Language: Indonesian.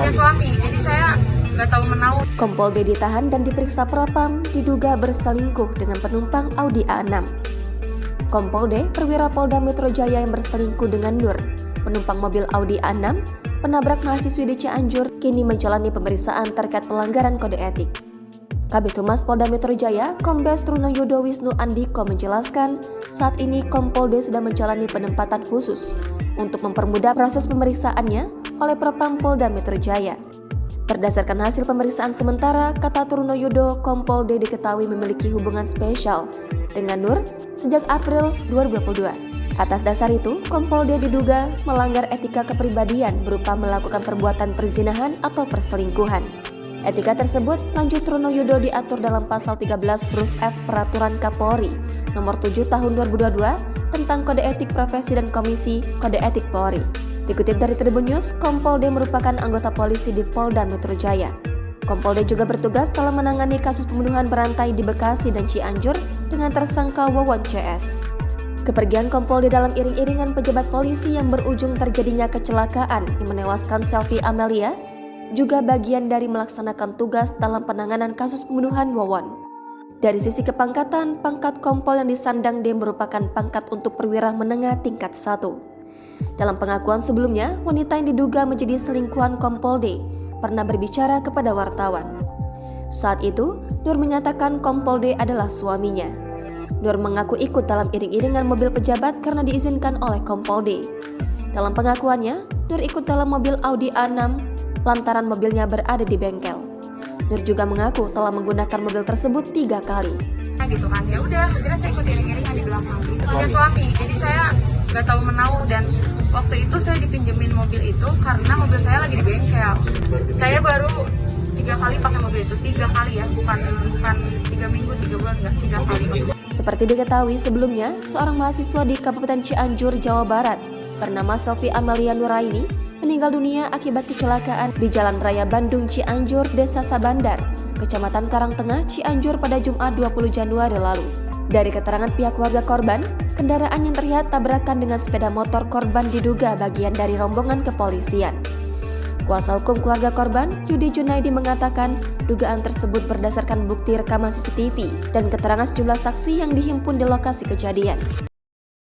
punya suami, jadi saya nggak tahu menau. Kompol D ditahan dan diperiksa propam diduga berselingkuh dengan penumpang Audi A6. Kompol D, perwira Polda Metro Jaya yang berselingkuh dengan Nur, penumpang mobil Audi A6, penabrak mahasiswi di Cianjur, kini menjalani pemeriksaan terkait pelanggaran kode etik. Kabid Humas Polda Metro Jaya, Kombes Trunoyodo Wisnu Andiko menjelaskan, saat ini Kompol D sudah menjalani penempatan khusus untuk mempermudah proses pemeriksaannya oleh Propam Polda Metro Jaya. Berdasarkan hasil pemeriksaan sementara, kata Trunoyodo, Kompol D diketahui memiliki hubungan spesial dengan Nur sejak April 2022. Atas dasar itu, Kompol D diduga melanggar etika kepribadian berupa melakukan perbuatan perzinahan atau perselingkuhan. Etika tersebut, lanjut Trunoyodo, diatur dalam pasal 13 huruf F Peraturan Kapolri nomor 7 tahun 2022 tentang Kode Etik Profesi dan Komisi Kode Etik Polri. Dikutip dari Tribun News, Kompol D merupakan anggota polisi di Polda Metro Jaya. Kompol D juga bertugas dalam menangani kasus pembunuhan berantai di Bekasi dan Cianjur dengan tersangka Wawon CS. Kepergian Kompol D dalam iring-iringan pejabat polisi yang berujung terjadinya kecelakaan yang menewaskan Selvi Amelia juga bagian dari melaksanakan tugas dalam penanganan kasus pembunuhan Wawon. Dari sisi kepangkatan, pangkat Kompol yang disandang D merupakan pangkat untuk perwira menengah tingkat 1. Dalam pengakuan sebelumnya, wanita yang diduga menjadi selingkuhan Kompol D pernah berbicara kepada wartawan. Saat itu, Nur menyatakan Kompol D adalah suaminya. Nur mengaku ikut dalam iring-iringan mobil pejabat karena diizinkan oleh Kompol D. Dalam pengakuannya, Nur ikut dalam mobil Audi A6 lantaran mobilnya berada di bengkel. Nur juga mengaku telah menggunakan mobil tersebut 3 kali. Nah gitu kan, ya udah, akhirnya saya ikut iring-iringan di belakang. Punya suami, jadi saya nggak tahu menau, dan waktu itu saya dipinjemin mobil itu karena mobil saya lagi di bengkel. Saya baru 3 kali pakai mobil itu, 3 kali ya, bukan 3 minggu, 3 bulan, enggak, 3 kali. Seperti diketahui sebelumnya, seorang mahasiswa di Kabupaten Cianjur, Jawa Barat bernama Selvi Amelia Nuraini meninggal dunia akibat kecelakaan di Jalan Raya Bandung Cianjur, Desa Sabandar, Kecamatan Karangtengah, Cianjur pada Jumat 20 Januari lalu. Dari keterangan pihak keluarga korban, kendaraan yang terlihat tabrakan dengan sepeda motor korban diduga bagian dari rombongan kepolisian. Kuasa hukum keluarga korban, Yudi Junaidi, mengatakan dugaan tersebut berdasarkan bukti rekaman CCTV dan keterangan sejumlah saksi yang dihimpun di lokasi kejadian.